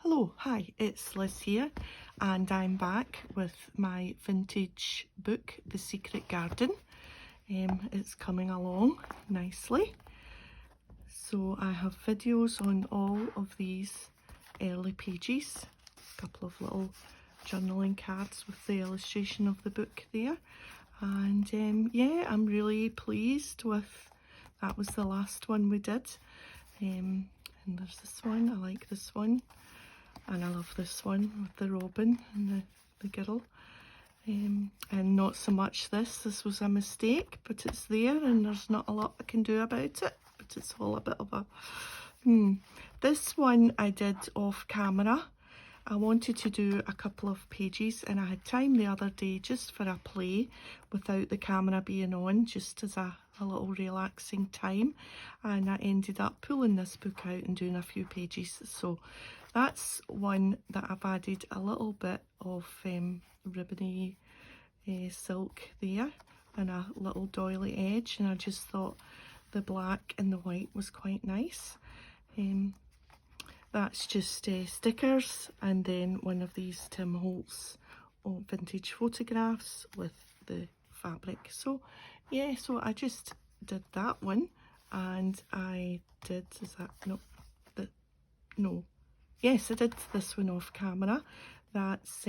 Hello, hi, it's Liz here, and I'm back with my vintage book, The Secret Garden. It's coming along nicely. So I have videos on all of these early pages, a couple of little journaling cards with the illustration of the book there. And yeah, I'm really pleased with, that was the last one we did. And there's this one, I like this one. And I love this one with the robin and the girl. And not so much this was a mistake, but it's there and there's not a lot I can do about it. But it's all a bit of a... This one I did off camera. I wanted to do a couple of pages and I had time the other day just for a play without the camera being on, just as a little relaxing time, and I ended up pulling this book out and doing a few pages. So that's one that I've added a little bit of ribbony silk there and a little doily edge, and I just thought the black and the white was quite nice. That's just stickers, and then one of these Tim Holtz vintage photographs with the fabric. So yeah, so I just did that one, and I did, is that, no, yes, I did this one off camera. That's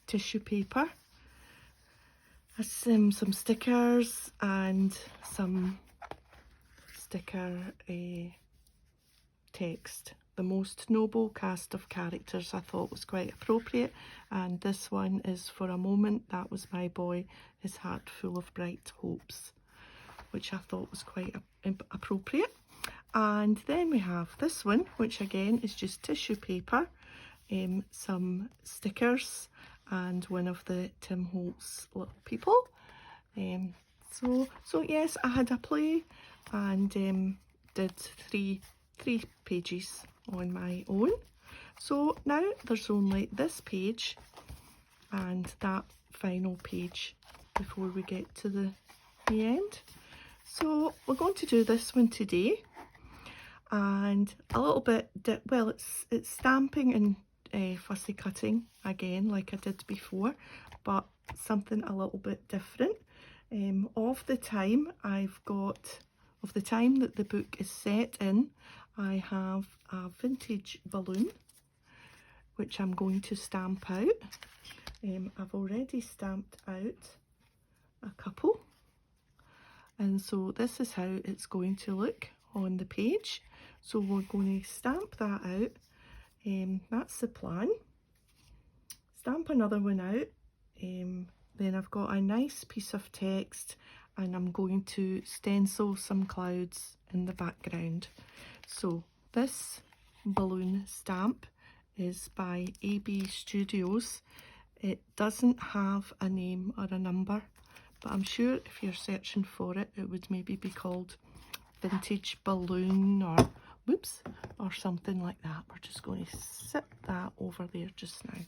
tissue paper. Some stickers and some sticker text. The most noble cast of characters I thought was quite appropriate, and this one is for a moment that was my boy, his heart full of bright hopes, which I thought was quite appropriate. And then we have this one, which again is just tissue paper, some stickers and one of the Tim Holtz little people. So yes, I had a play and did three pages on my own. So now there's only this page and that final page before we get to the end. So we're going to do this one today, and a little bit, well, it's stamping and fussy cutting again like I did before, but something a little bit different. Of the time that the book is set in, I have a vintage balloon which I'm going to stamp out. I've already stamped out a couple, and so this is how it's going to look on the page. So we're going to stamp that out. That's the plan. Stamp another one out. Then I've got a nice piece of text, and I'm going to stencil some clouds in the background. So this balloon stamp is by AB Studios. It doesn't have a name or a number, but I'm sure if you're searching for it, it would maybe be called Vintage Balloon or whoops, or something like that. We're just going to sit that over there just now.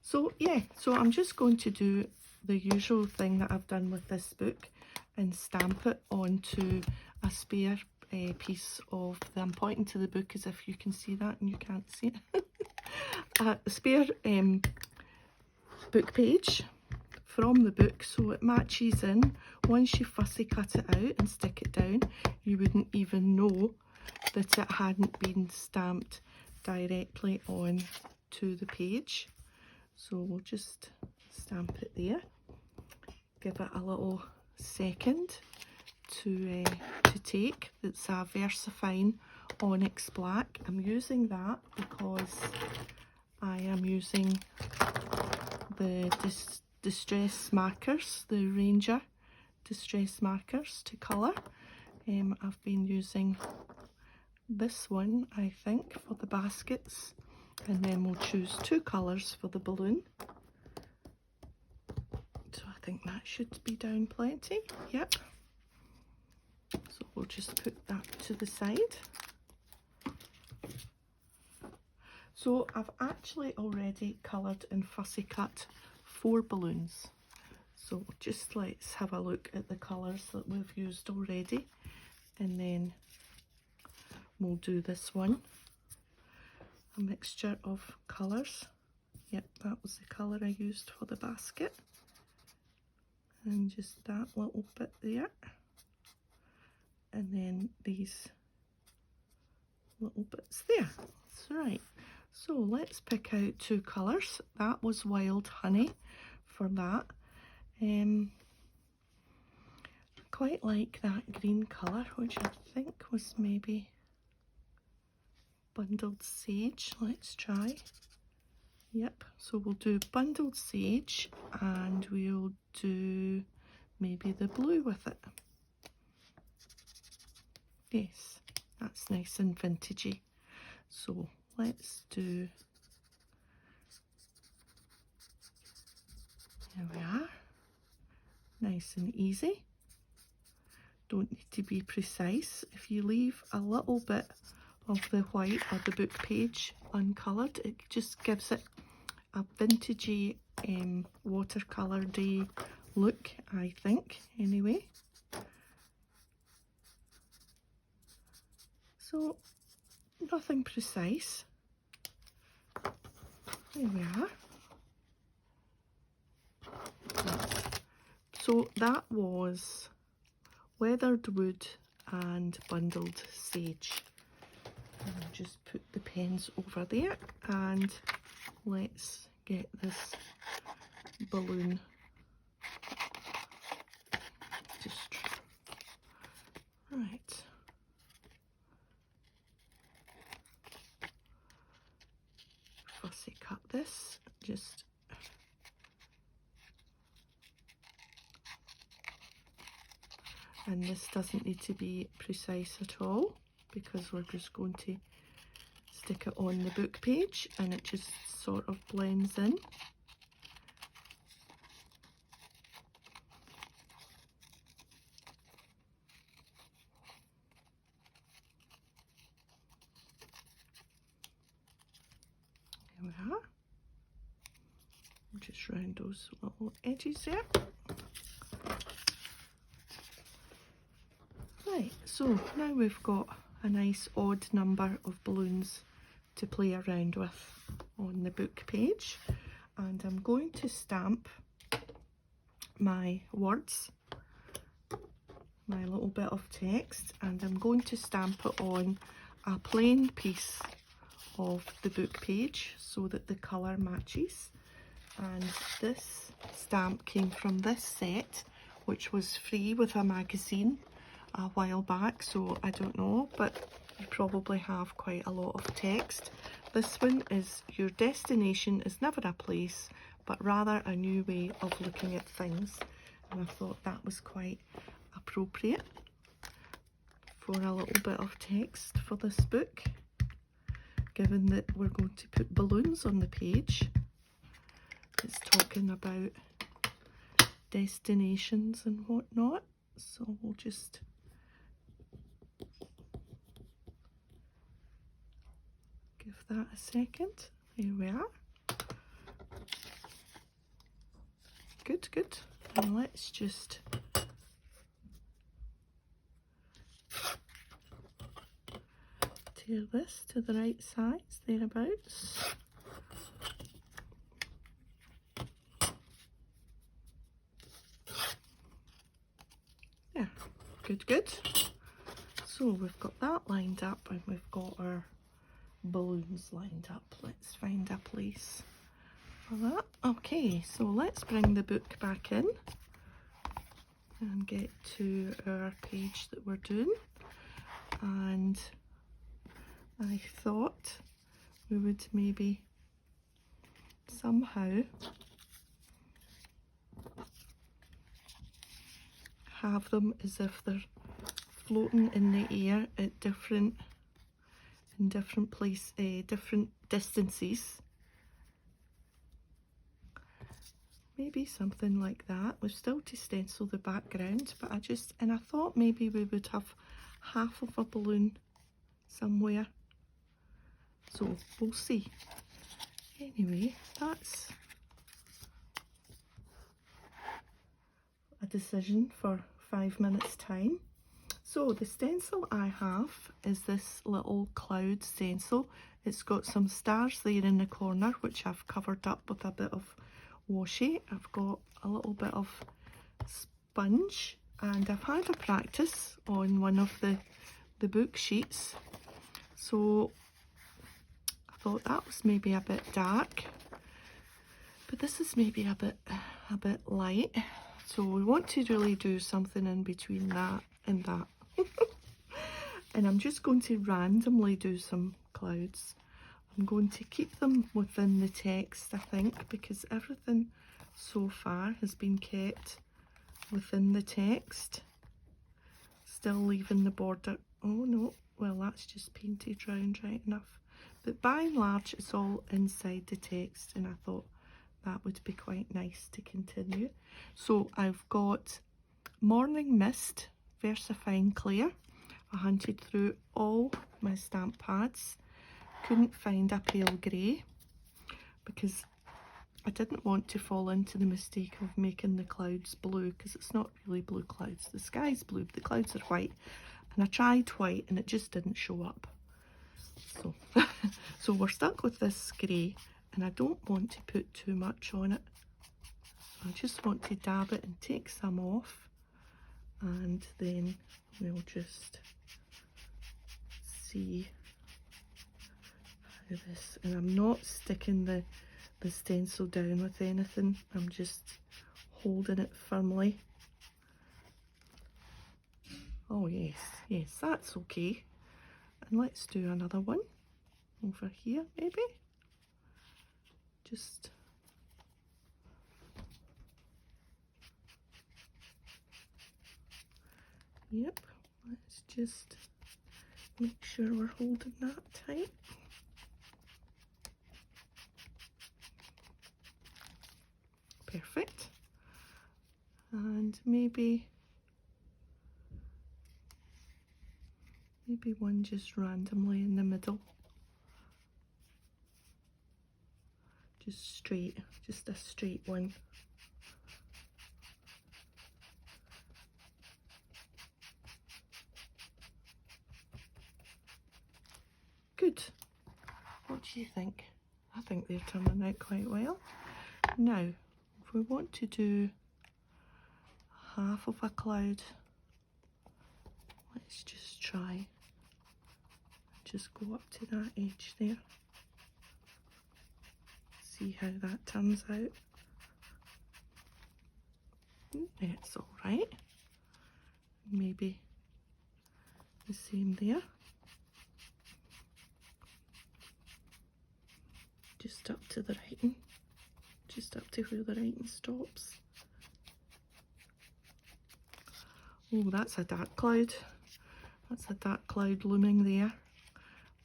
So yeah, so I'm just going to do the usual thing that I've done with this book and stamp it onto a spare piece of I'm pointing to the book as if you can see that and you can't see it. A spare book page from the book, so it matches in. Once you fussy cut it out and stick it down, you wouldn't even know that it hadn't been stamped directly on to the page. So we'll just stamp it there, give it a little second to take. It's a VersaFine Onyx Black. I'm using that because I am using the distress markers, the Ranger distress markers to colour. I've been using this one, I think, for the baskets, and then we'll choose two colours for the balloon. So I think that should be down plenty. Yep. So we'll just put that to the side. So I've actually already coloured and fussy cut 4 balloons. So just let's have a look at the colours that we've used already, and then we'll do this one. a mixture of colours. Yep, that was the colour I used for the basket. And just that little bit there. And then these little bits there. That's right. So let's pick out two colours. That was Wild Honey for that. Quite like that green colour, which I think was maybe Bundled Sage. Let's try. Yep, so we'll do Bundled Sage and we'll do maybe the blue with it. Yes, that's nice and vintagey. So let's do, there we are, nice and easy. Don't need to be precise. If you leave a little bit of the white or the book page uncoloured, it just gives it a vintagey watercolour-y look, I think, anyway. So nothing precise. There we are. So that was Weathered Wood and Bundled Sage. I'll just put the pens over there and let's get this balloon just right. Fussy cut this, just and this doesn't need to be precise at all because we're just going to stick it on the book page and it just sort of blends in. There we are. Just round those little edges there. Right, so now we've got a nice odd number of balloons to play around with on the book page, and I'm going to stamp my words, my little bit of text, and I'm going to stamp it on a plain piece of the book page so that the colour matches. And this stamp came from this set, which was free with a magazine a while back, so I don't know, but you probably have quite a lot of text. This one is Your destination is never a place, but rather a new way of looking at things. And I thought that was quite appropriate for a little bit of text for this book, given that we're going to put balloons on the page. It's talking about destinations and whatnot, so we'll just give that a second. There we are. Good, good. And let's just tear this to the right size, thereabouts. Yeah, good, good. So we've got that lined up and we've got our balloons lined up. Let's find a place for that. Okay, so let's bring the book back in and get to our page that we're doing. And I thought we would maybe somehow have them as if they're floating in the air at different distances. Maybe something like that. We're still to stencil the background, but I thought maybe we would have half of a balloon somewhere. So we'll see. Anyway, that's a decision for 5 minutes time. So the stencil I have is this little cloud stencil. It's got some stars there in the corner, which I've covered up with a bit of washi. I've got a little bit of sponge, and I've had a practice on one of the book sheets. So I thought that was maybe a bit dark, but this is maybe a bit light. So we want to really do something in between that and that. And I'm just going to randomly do some clouds. I'm going to keep them within the text, I think, because everything so far has been kept within the text. Still leaving the border. Oh no, well that's just painted round right enough. But by and large it's all inside the text, and I thought that would be quite nice to continue. So I've got Morning Mist, VersaFine Clear. I hunted through all my stamp pads, couldn't find a pale grey because I didn't want to fall into the mistake of making the clouds blue, because it's not really blue clouds. The sky's blue, but the clouds are white, and I tried white and it just didn't show up. So, so we're stuck with this grey, and I don't want to put too much on it. I just want to dab it and take some off, and then we'll just see how this, and I'm not sticking the stencil down with anything, I'm just holding it firmly. Oh yes, yes, that's okay. And let's do another one over here maybe. Just yep, let's just make sure we're holding that tight. Perfect. And maybe one just randomly in the middle. Just straight, just a straight one. Good. What do you think? I think they're turning out quite well. Now, if we want to do half of a cloud, let's just try. Just go up to that edge there. See how that turns out. It's all right. Maybe the same there. Just up to the writing. Just up to where the writing stops. Oh, that's a dark cloud. That's a dark cloud looming there.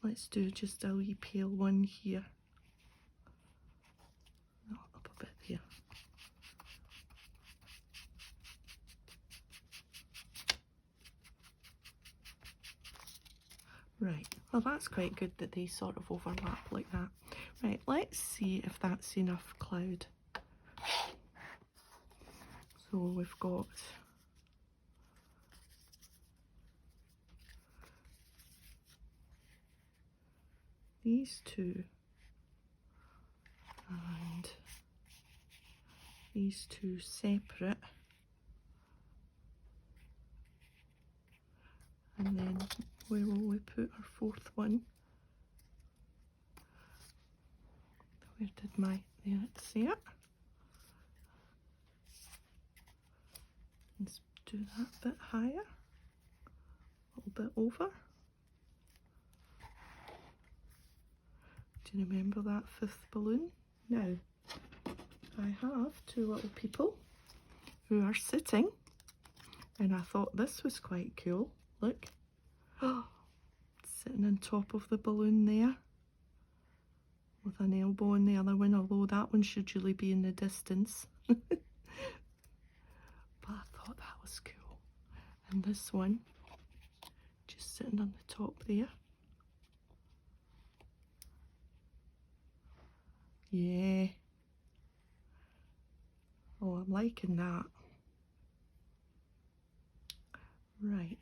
Let's do just a wee pale one here. Oh, up a bit there. Right, well that's quite good that they sort of overlap like that. Right, let's see if that's enough cloud. So we've got these two and these two separate, and then where will we put our fourth one? Where did my, there it's there. Let's do that a bit higher, a little bit over. Do you remember that fifth balloon? Now, I have two little people who are sitting, and I thought this was quite cool. Look, sitting on top of the balloon there, with an elbow on the other one, although that one should really be in the distance. But I thought that was cool. And this one, just sitting on the top there. Yeah. Oh, I'm liking that. Right,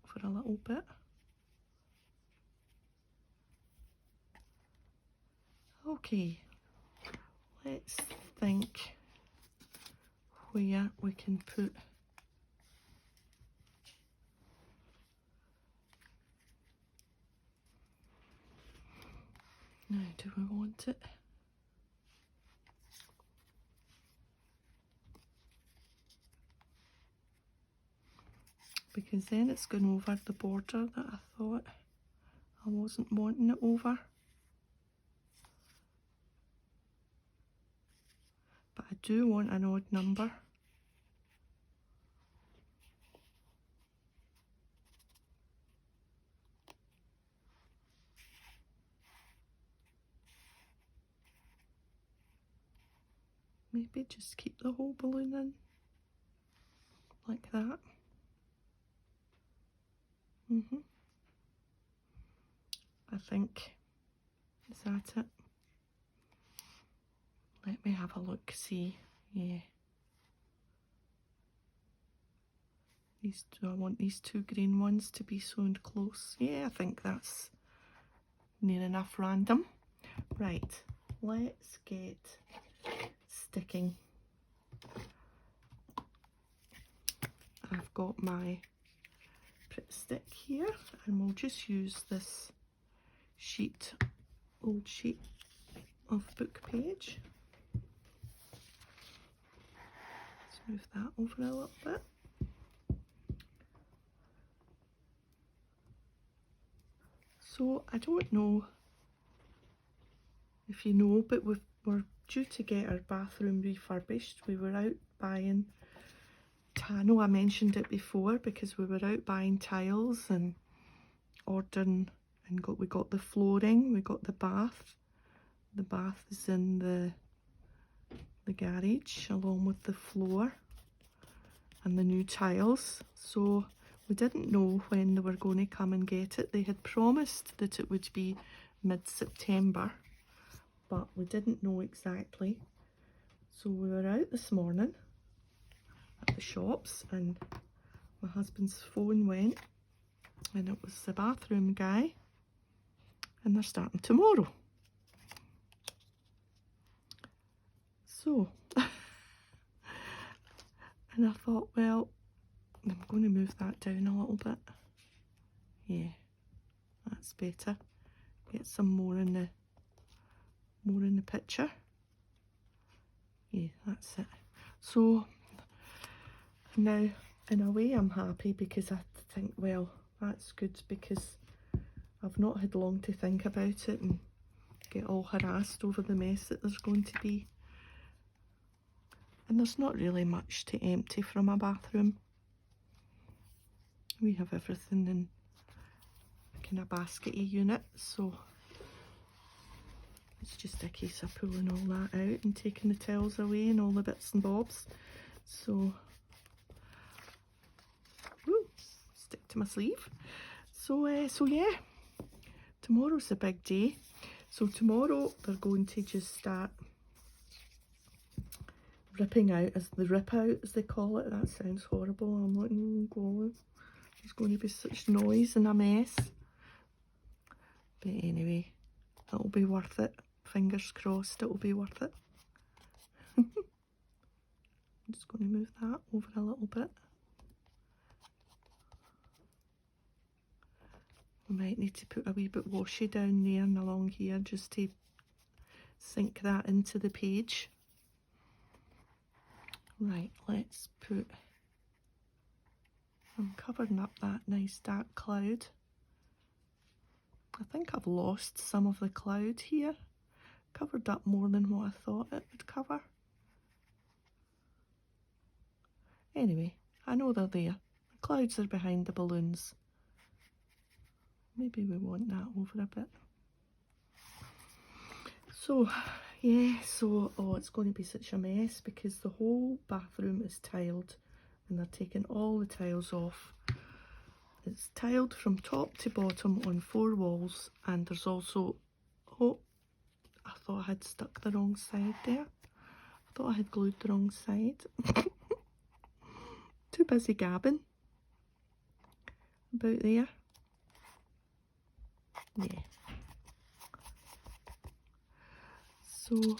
for a little bit. Okay, let's think where we can put now. Do we want it? Because then it's going over the border that I thought I wasn't wanting it over. But I do want an odd number. Maybe just keep the whole balloon in, like that. I think, is that it? Let me have a look, see. Yeah. These two, I want these two green ones to be sewn close. Yeah, I think that's near enough random. Right, let's get sticking. I've got my Pritt stick here, and we'll just use this sheet, old sheet of book page. Let's move that over a little bit. So I don't know if you know, but we're due to get our bathroom refurbished. We were out buying, I know I mentioned it before, because we were out buying tiles and ordering, and we got the flooring, we got the bath. The bath is in the garage along with the floor and the new tiles. So we didn't know when they were going to come and get it. They had promised that it would be mid-September, but we didn't know exactly. So we were out this morning at the shops, and my husband's phone went, and it was the bathroom guy, and they're starting tomorrow. So, and I thought, well, I'm going to move that down a little bit. Yeah, that's better. Get some more in the picture. Yeah, that's it. So now, in a way, I'm happy, because I think, well, that's good, because I've not had long to think about it and get all harassed over the mess that there's going to be. And there's not really much to empty from a bathroom. We have everything in a kind of baskety unit, so it's just a case of pulling all that out and taking the towels away and all the bits and bobs. So, woo, stick to my sleeve. So yeah, tomorrow's a big day. So tomorrow they're going to just start ripping out, as the rip out as they call it. That sounds horrible. I'm like, oh God, there's going to be such noise and a mess. But anyway, it'll be worth it. Fingers crossed it'll be worth it. I'm just going to move that over a little bit. We might need to put a wee bit washy down there and along here, just to sink that into the page. Right, let's put, I'm covering up that nice dark cloud. I think I've lost some of the cloud here. Covered up more than what I thought it would cover. Anyway, I know they're there. The clouds are behind the balloons. Maybe we want that over a bit. So, yeah, so, oh, it's going to be such a mess, because the whole bathroom is tiled, and they're taking all the tiles off. It's tiled from top to bottom on 4 walls, and there's also, oh, I thought I had stuck the wrong side there. I thought I had glued the wrong side. Too busy gabbing about there. Yeah. So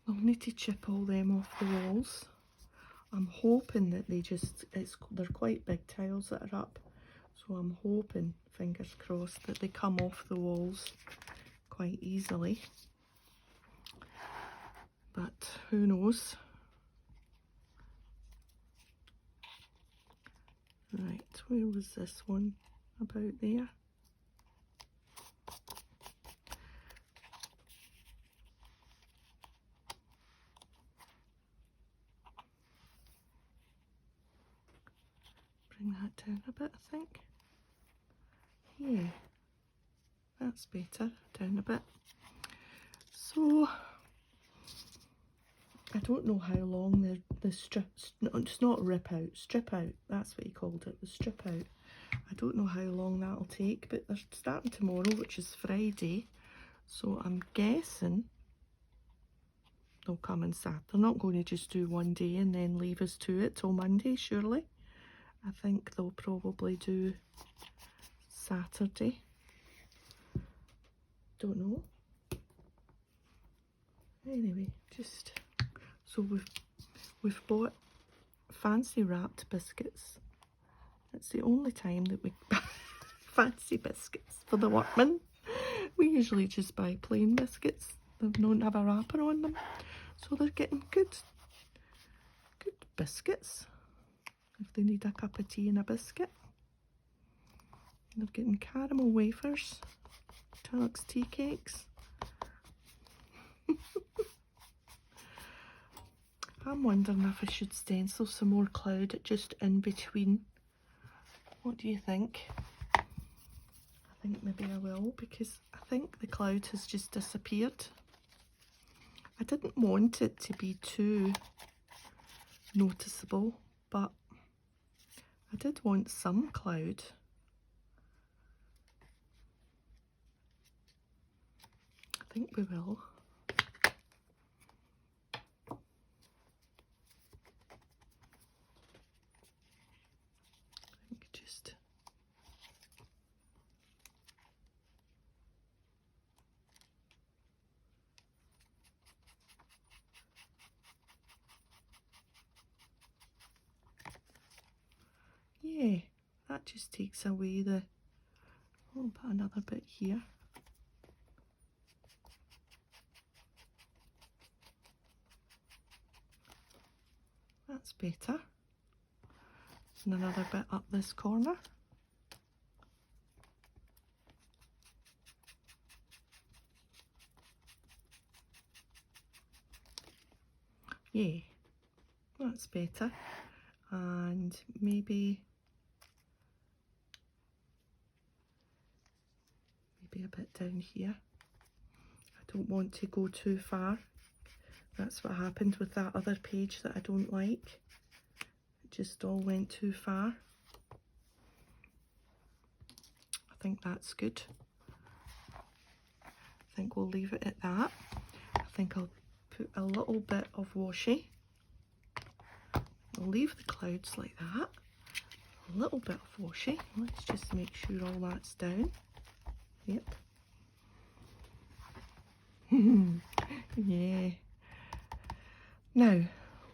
I'll need to chip all them off the walls. I'm hoping that they're quite big tiles that are up, so I'm hoping, fingers crossed, that they come off the walls quite easily, but who knows. Right, where was this one? About there. Bring that down a bit, I think. Yeah, that's better, down a bit. So I don't know how long the strips, no, it's not rip out, strip out, that's what he called it, the strip out. I don't know how long that'll take, but they're starting tomorrow, which is Friday, so I'm guessing they'll come and start. They're not going to just do one day and then leave us to it till Monday, surely. I think they'll probably do Saturday. Don't know. Anyway, just so we've bought fancy wrapped biscuits. It's the only time that we buy fancy biscuits for the workmen. We usually just buy plain biscuits. They don't have a wrapper on them, so they're getting good biscuits. If they need a cup of tea and a biscuit, they're getting caramel wafers, Turk's tea cakes. I'm wondering if I should stencil some more cloud just in between. What do you think? I think maybe I will, because I think the cloud has just disappeared. I didn't want it to be too noticeable, but I did want some cloud. I think we will. I think just yeah, that just takes away the, I'll put another bit here. That's better. And another bit up this corner. Yeah, that's better. And maybe a bit down here. I don't want to go too far. That's what happened with that other page that I don't like. It just all went too far. I think that's good. I think we'll leave it at that. I think I'll put a little bit of washi. I'll leave the clouds like that. A little bit of washi. Let's just make sure all that's down. Yep. Yeah. Now,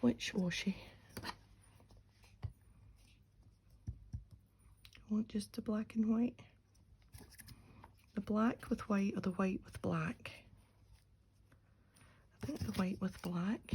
which washi? I want just the black and white. The black with white or the white with black? I think the white with black.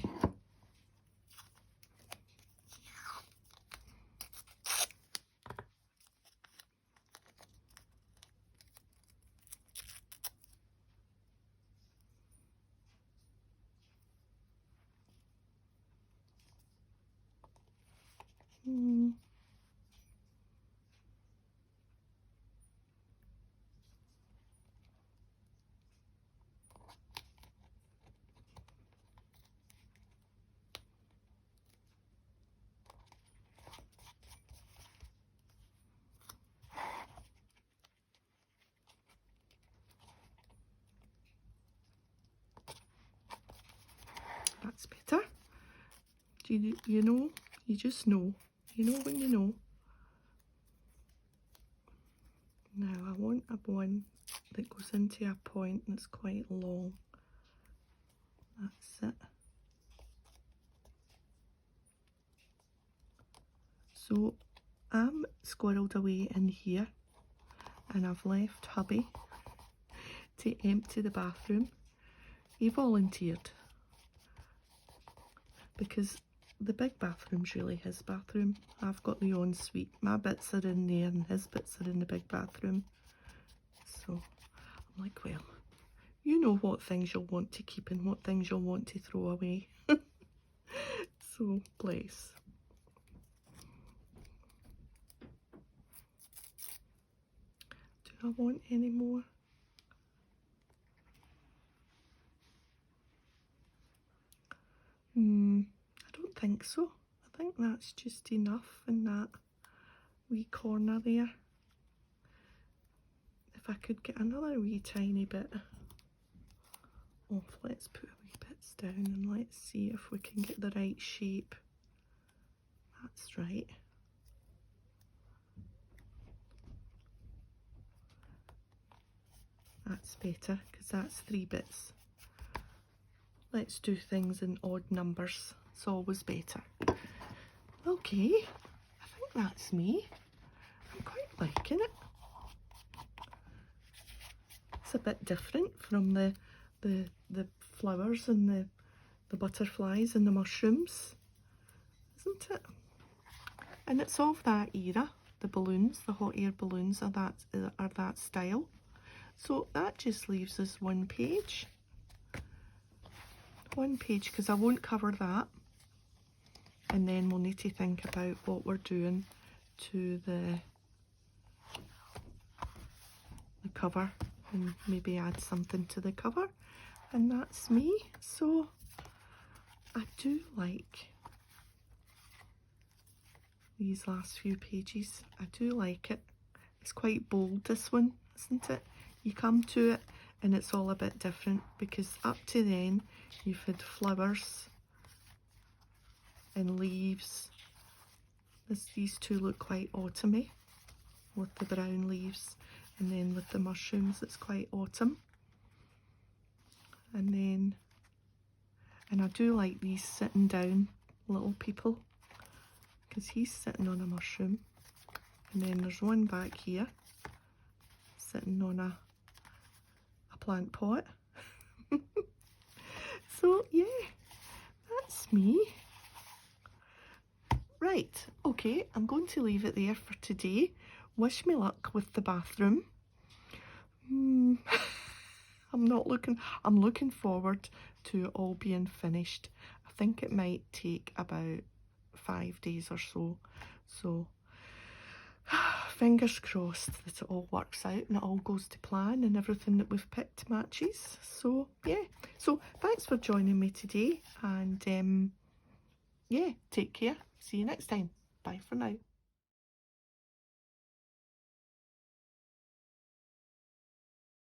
That's better. Do you know? You just know. You know when you know. Now I want a one that goes into a point that's quite long. That's it. So I'm squirreled away in here, and I've left hubby to empty the bathroom. He volunteered because the big bathroom's really his bathroom. I've got the ensuite. My bits are in there and his bits are in the big bathroom. So I'm like, well, you know what things you'll want to keep and what things you'll want to throw away. So bless. Do I want any more? I don't think so. I think that's just enough in that wee corner there. If I could get another wee tiny bit off, let's put a wee bits down and let's see if we can get the right shape. That's right. That's better because that's 3 bits. Let's do things in odd numbers. It's always better. Okay, I think that's me. I'm quite liking it. It's a bit different from the flowers and the butterflies and the mushrooms, isn't it? And it's of that era. The balloons, the hot air balloons are that style. So that just leaves us one page. One page, because I won't cover that. And then we'll need to think about what we're doing to the cover and maybe add something to the cover. And that's me. So I do like these last few pages. I do like it. It's quite bold, this one, isn't it? You come to it and it's all a bit different, because up to then you've had flowers and leaves. These two look quite autumny with the brown leaves, and then with the mushrooms it's quite autumn. And I do like these sitting down little people, because he's sitting on a mushroom, and then there's one back here sitting on a plant pot. So yeah, that's me. Right, okay, I'm going to leave it there for today. Wish me luck with the bathroom. I'm looking forward to it all being finished. I think it might take about 5 days or so. So fingers crossed that it all works out and it all goes to plan and everything that we've picked matches. So yeah, so thanks for joining me today, and yeah, take care. See you next time. Bye for now.